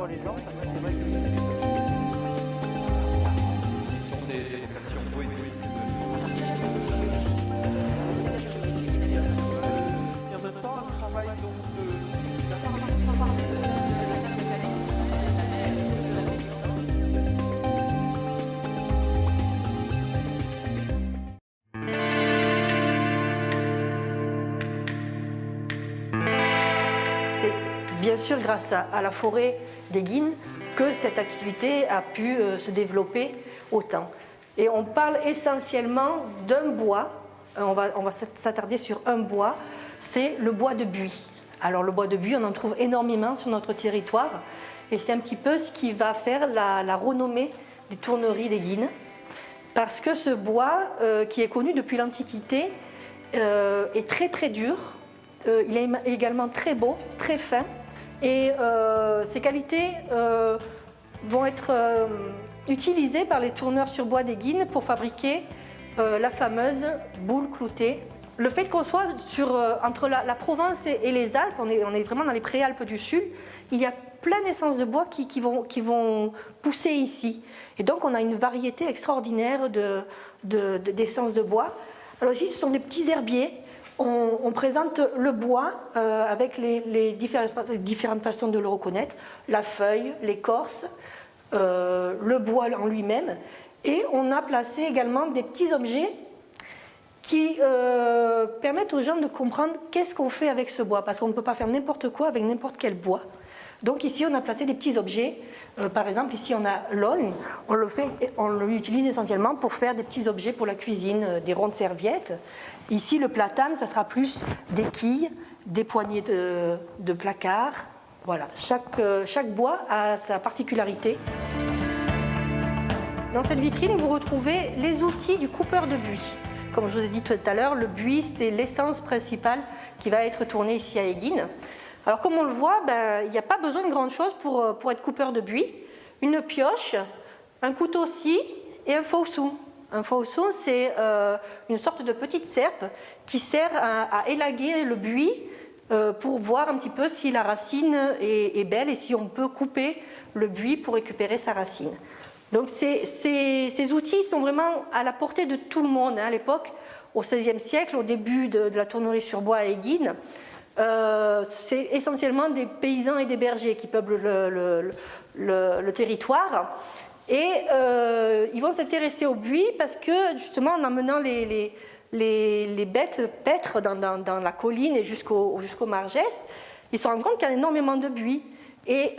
les Anses. Après, c'est vrai que Ce sont des évocations poétiques. et en même temps, un travail donc C'est bien sûr grâce à la forêt des Guines que cette activité a pu se développer autant. Et on parle essentiellement d'un bois, on va s'attarder sur un bois, c'est le bois de buis. Alors le bois de buis, on en trouve énormément sur notre territoire et c'est un petit peu ce qui va faire la renommée des tourneries des Guines. Parce que ce bois, qui est connu depuis l'Antiquité, est très très dur. Il est également très beau, très fin, et ses qualités vont être utilisées par les tourneurs sur bois des Guines pour fabriquer la fameuse boule cloutée. Le fait qu'on soit entre la Provence et les Alpes, on est vraiment dans les préalpes du Sud, il y a plein d'essences de bois qui vont pousser ici. Et donc on a une variété extraordinaire d'essences de bois. Alors ici, ce sont des petits herbiers. On présente le bois avec les différentes façons de le reconnaître, la feuille, l'écorce, le bois en lui-même. Et on a placé également des petits objets qui permettent aux gens de comprendre qu'est-ce qu'on fait avec ce bois, parce qu'on ne peut pas faire n'importe quoi avec n'importe quel bois. Donc ici, on a placé des petits objets. Par exemple, ici, on a l'aulne. On l'utilise essentiellement pour faire des petits objets pour la cuisine, des rondes serviettes. Ici, le platane, ça sera plus des quilles, des poignées de placard. Voilà, chaque bois a sa particularité. Dans cette vitrine, vous retrouvez les outils du coupeur de buis. Comme je vous ai dit tout à l'heure, le buis, c'est l'essence principale qui va être tournée ici à Éguines. Alors comme on le voit, il n'y a pas besoin de grande chose pour être coupeur de buis. Une pioche, un couteau-scie et un faux-sou. Un faux-sou, c'est une sorte de petite serpe qui sert à élaguer le buis pour voir un petit peu si la racine est belle et si on peut couper le buis pour récupérer sa racine. Donc ces outils sont vraiment à la portée de tout le monde. À l'époque, au XVIe siècle, au début de la tournerie sur bois à Éguines, c'est essentiellement des paysans et des bergers qui peuplent le territoire. Et ils vont s'intéresser au buis parce que, justement, en emmenant les bêtes paître dans la colline et jusqu'au Margès, ils se rendent compte qu'il y a énormément de buis. Et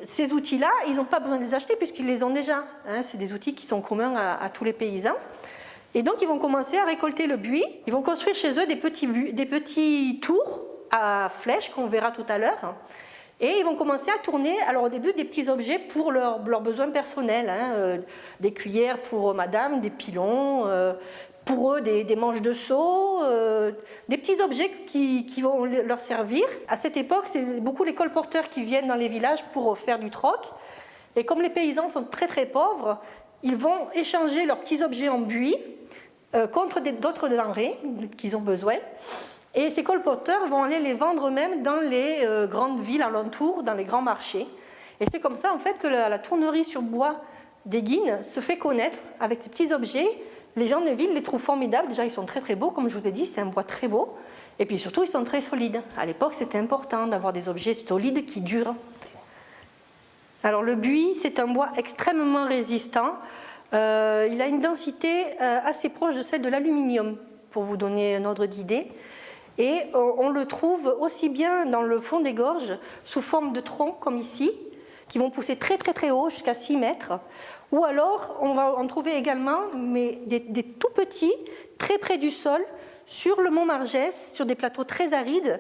ces outils-là, ils n'ont pas besoin de les acheter puisqu'ils les ont déjà. Hein, c'est des outils qui sont communs à tous les paysans. Et donc, ils vont commencer à récolter le buis. Ils vont construire chez eux des petits tours à flèches qu'on verra tout à l'heure. Et ils vont commencer à tourner, alors au début, des petits objets pour leurs besoins personnels. Hein, des cuillères pour madame, des pilons, pour eux des manches de seau, des petits objets qui vont leur servir. À cette époque, c'est beaucoup les colporteurs qui viennent dans les villages pour faire du troc. Et comme les paysans sont très très pauvres, ils vont échanger leurs petits objets en buis contre d'autres denrées qu'ils ont besoin. Et ces colporteurs vont aller les vendre eux-mêmes dans les grandes villes alentours, dans les grands marchés. Et c'est comme ça en fait que la tournerie sur bois d'Éguines se fait connaître avec ces petits objets. Les gens des villes les trouvent formidables. Déjà, ils sont très très beaux, comme je vous ai dit, c'est un bois très beau. Et puis surtout, ils sont très solides. À l'époque, c'était important d'avoir des objets solides qui durent. Alors le buis, c'est un bois extrêmement résistant. Il a une densité assez proche de celle de l'aluminium, pour vous donner un ordre d'idée. Et on le trouve aussi bien dans le fond des gorges, sous forme de troncs, comme ici, qui vont pousser très très très haut, jusqu'à 6 mètres. Ou alors, on va en trouver également mais des tout petits, très près du sol, sur le mont Margès, sur des plateaux très arides,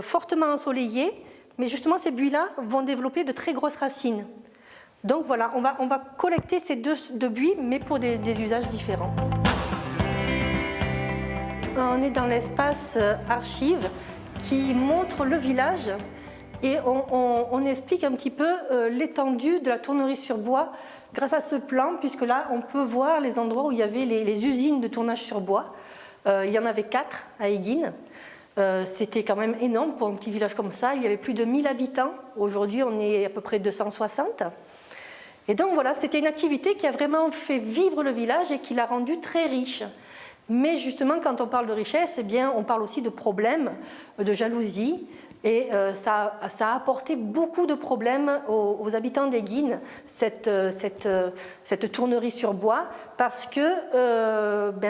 fortement ensoleillés. Mais justement, ces buis-là vont développer de très grosses racines. Donc voilà, on va collecter ces deux buis, mais pour des usages différents. On est dans l'espace archives qui montre le village et on explique un petit peu l'étendue de la tournerie sur bois grâce à ce plan, puisque là, on peut voir les endroits où il y avait les usines de tournage sur bois. Il y en avait 4 à Éguines. C'était quand même énorme pour un petit village comme ça. Il y avait plus de 1000 habitants. Aujourd'hui, on est à peu près 260. Et donc voilà, c'était une activité qui a vraiment fait vivre le village et qui l'a rendu très riche. Mais justement, quand on parle de richesse, eh bien, on parle aussi de problèmes, de jalousie. Et ça a apporté beaucoup de problèmes aux habitants d'Égine, cette tournerie sur bois, parce que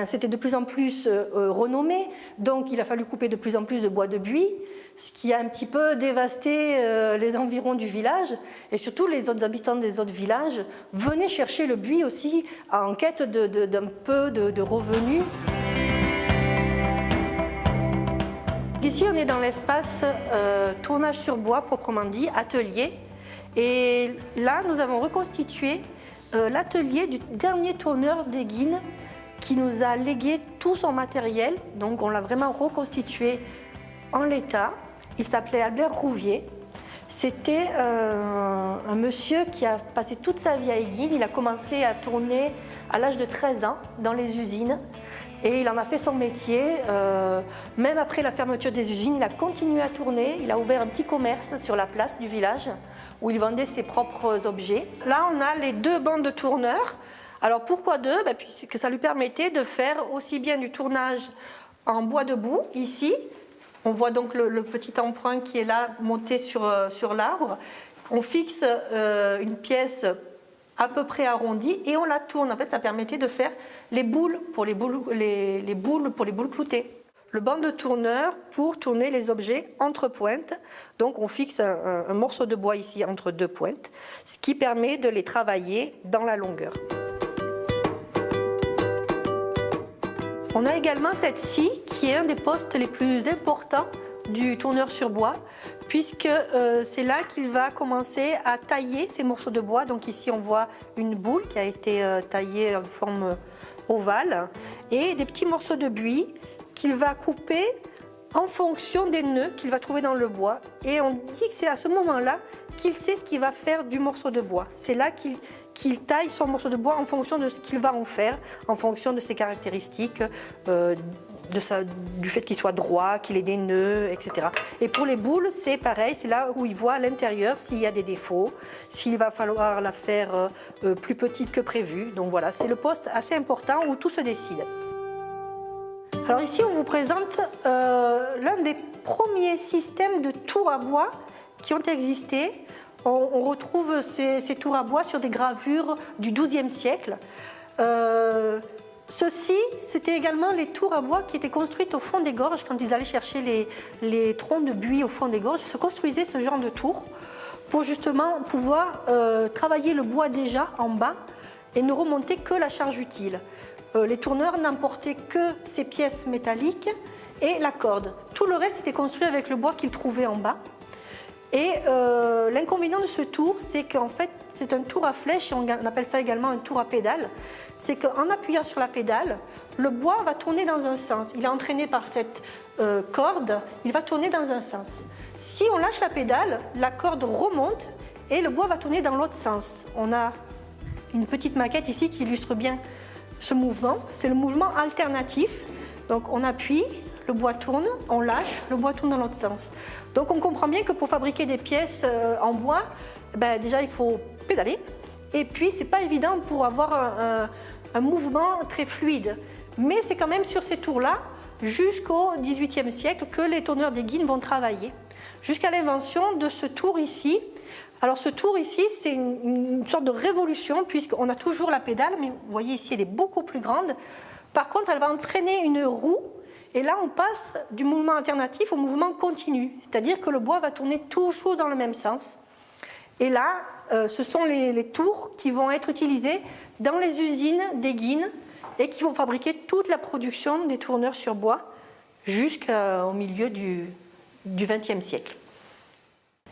c'était de plus en plus renommé, donc il a fallu couper de plus en plus de bois de buis, ce qui a un petit peu dévasté les environs du village, et surtout les autres habitants des autres villages venaient chercher le buis aussi en quête d'un peu de revenus. Ici, on est dans l'espace tournage sur bois, proprement dit, atelier. Et là, nous avons reconstitué l'atelier du dernier tourneur d'Égine qui nous a légué tout son matériel. Donc, on l'a vraiment reconstitué en l'état. Il s'appelait Albert Rouvier. C'était un monsieur qui a passé toute sa vie à Égine. Il a commencé à tourner à l'âge de 13 ans dans les usines. Et il en a fait son métier. Même après la fermeture des usines, il a continué à tourner. Il a ouvert un petit commerce sur la place du village où il vendait ses propres objets. Là, on a les 2 bandes de tourneurs. Alors pourquoi 2 ? Puisque ça lui permettait de faire aussi bien du tournage en bois debout, ici. On voit donc le petit emprunt qui est là, monté sur l'arbre. On fixe une pièce à peu près arrondie et on la tourne. En fait, ça permettait de faire les boules pour les boules cloutées. Le banc de tourneur pour tourner les objets entre pointes. Donc, on fixe un morceau de bois ici entre 2 pointes, ce qui permet de les travailler dans la longueur. On a également cette scie qui est un des postes les plus importants du tourneur sur bois, puisque c'est là qu'il va commencer à tailler ces morceaux de bois. Donc ici on voit une boule qui a été taillée en forme ovale et des petits morceaux de buis qu'il va couper en fonction des nœuds qu'il va trouver dans le bois. Et on dit que c'est à ce moment-là qu'il sait ce qu'il va faire du morceau de bois. C'est là qu'il taille son morceau de bois en fonction de ce qu'il va en faire, en fonction de ses caractéristiques, du fait qu'il soit droit, qu'il ait des nœuds, etc. Et pour les boules, c'est pareil, c'est là où il voit à l'intérieur s'il y a des défauts, s'il va falloir la faire plus petite que prévu. Donc voilà, c'est le poste assez important où tout se décide. Alors ici, on vous présente l'un des premiers systèmes de tours à bois qui ont existé. On retrouve ces tours à bois sur des gravures du XIIe siècle. Ceci, c'était également les tours à bois qui étaient construites au fond des gorges. Quand ils allaient chercher les troncs de buis au fond des gorges, ils se construisaient ce genre de tours pour justement pouvoir travailler le bois déjà en bas et ne remonter que la charge utile. Les tourneurs n'emportaient que ces pièces métalliques et la corde. Tout le reste était construit avec le bois qu'ils trouvaient en bas. Et l'inconvénient de ce tour, c'est qu'en fait, c'est un tour à flèche, et on appelle ça également un tour à pédale. C'est qu'en appuyant sur la pédale, le bois va tourner dans un sens. Il est entraîné par cette corde, il va tourner dans un sens. Si on lâche la pédale, la corde remonte et le bois va tourner dans l'autre sens. On a une petite maquette ici qui illustre bien ce mouvement. C'est le mouvement alternatif. Donc on appuie, le bois tourne, on lâche, le bois tourne dans l'autre sens. Donc on comprend bien que pour fabriquer des pièces en bois, déjà il faut pédaler. Et puis c'est pas évident pour avoir un mouvement très fluide. Mais c'est quand même sur ces tours-là, jusqu'au XVIIIe siècle, que les tourneurs d'Égine vont travailler. Jusqu'à l'invention de ce tour ici. Alors ce tour ici, c'est une sorte de révolution, puisqu'on a toujours la pédale, mais vous voyez ici, elle est beaucoup plus grande. Par contre, elle va entraîner une roue, et là on passe du mouvement alternatif au mouvement continu. C'est-à-dire que le bois va tourner toujours dans le même sens. Et là, ce sont les tours qui vont être utilisés dans les usines d'Égine et qui vont fabriquer toute la production des tourneurs sur bois jusqu'au milieu du XXe siècle.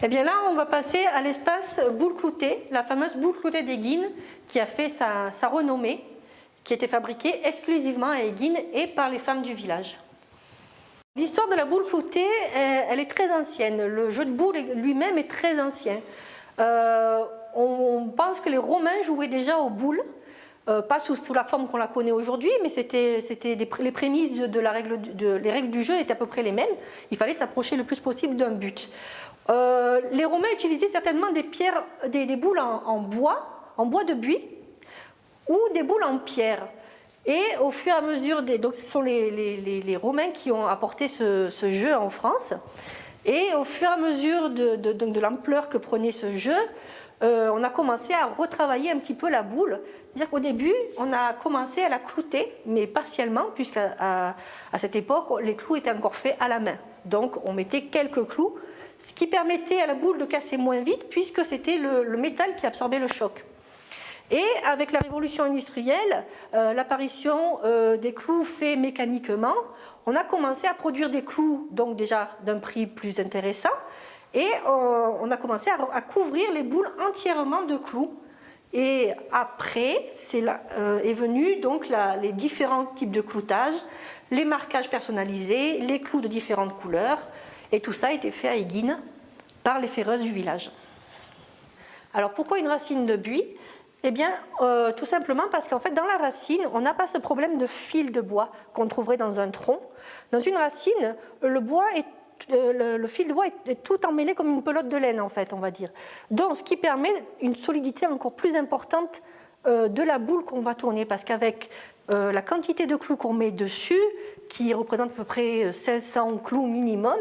Et bien là, on va passer à l'espace boule cloutée, la fameuse boule cloutée d'Égine qui a fait sa renommée, qui était fabriquée exclusivement à Égine et par les femmes du village. L'histoire de la boule cloutée, elle est très ancienne. Le jeu de boule lui-même est très ancien. On pense que les Romains jouaient déjà aux boules. pas sous la forme qu'on la connaît aujourd'hui, mais c'était les prémices les règles du jeu étaient à peu près les mêmes. Il fallait s'approcher le plus possible d'un but. Les Romains utilisaient certainement des boules en bois de buis, ou des boules en pierre. Et au fur et à mesure donc ce sont les Romains qui ont apporté ce jeu en France. Et au fur et à mesure de l'ampleur que prenait ce jeu, on a commencé à retravailler un petit peu la boule. C'est-à-dire qu'au début, on a commencé à la clouter, mais partiellement, puisqu'à cette époque, les clous étaient encore faits à la main. Donc on mettait quelques clous, ce qui permettait à la boule de casser moins vite, puisque c'était le métal qui absorbait le choc. Et avec la révolution industrielle, l'apparition des clous faits mécaniquement, on a commencé à produire des clous, donc déjà d'un prix plus intéressant, et on a commencé à couvrir les boules entièrement de clous. Et après, est venu donc les différents types de cloutage, les marquages personnalisés, les clous de différentes couleurs, et tout ça a été fait à Éguines par les ferreuses du village. Alors pourquoi une racine de buis ? Eh bien, tout simplement parce qu'en fait, dans la racine, on n'a pas ce problème de fil de bois qu'on trouverait dans un tronc. Dans une racine, le fil de bois est tout emmêlé comme une pelote de laine, en fait, on va dire. Donc, ce qui permet une solidité encore plus importante de la boule qu'on va tourner, parce qu'avec la quantité de clous qu'on met dessus, qui représente à peu près 500 clous minimum,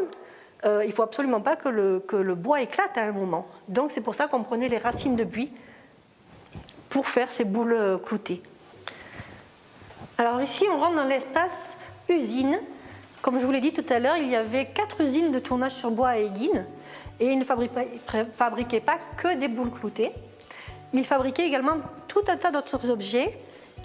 il ne faut absolument pas que le bois éclate à un moment. Donc, c'est pour ça qu'on prenait les racines de buis pour faire ces boules cloutées. Alors ici, on rentre dans l'espace usine. Comme je vous l'ai dit tout à l'heure, il y avait 4 usines de tournage sur bois à Éguines, et ils ne fabriquaient pas que des boules cloutées. Ils fabriquaient également tout un tas d'autres objets.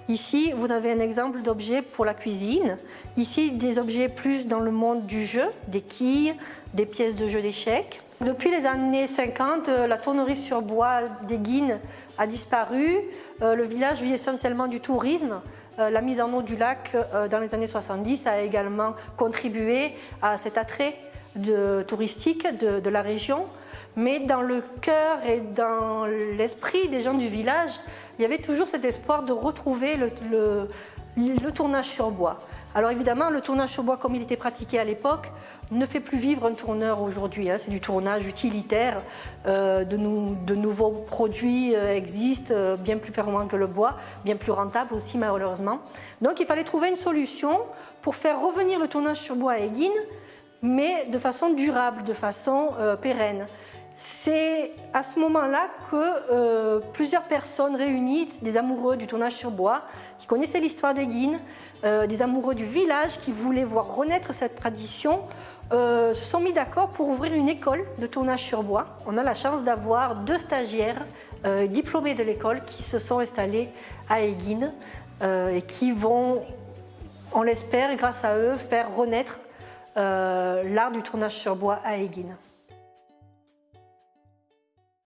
Ici, vous avez un exemple d'objet pour la cuisine. Ici, des objets plus dans le monde du jeu, des quilles, des pièces de jeu d'échecs. Depuis les années 50, la tournerie sur bois d'Éguines a disparu. Le village vit essentiellement du tourisme. La mise en eau du lac dans les années 70 a également contribué à cet attrait touristique de la région. Mais dans le cœur et dans l'esprit des gens du village, il y avait toujours cet espoir de retrouver le tournage sur bois. Alors évidemment, le tournage sur bois comme il était pratiqué à l'époque ne fait plus vivre un tourneur aujourd'hui. C'est du tournage utilitaire. De nouveaux produits existent, bien plus performants que le bois, bien plus rentables aussi malheureusement. Donc il fallait trouver une solution pour faire revenir le tournage sur bois à Éguines, mais de façon durable, de façon pérenne. C'est à ce moment-là que plusieurs personnes réunies, des amoureux du tournage sur bois, qui connaissaient l'histoire d'Éguines, des amoureux du village qui voulaient voir renaître cette tradition, se sont mis d'accord pour ouvrir une école de tournage sur bois. On a la chance d'avoir 2 stagiaires diplômés de l'école qui se sont installés à Éguines et qui vont, on l'espère, grâce à eux, faire renaître l'art du tournage sur bois à Éguines.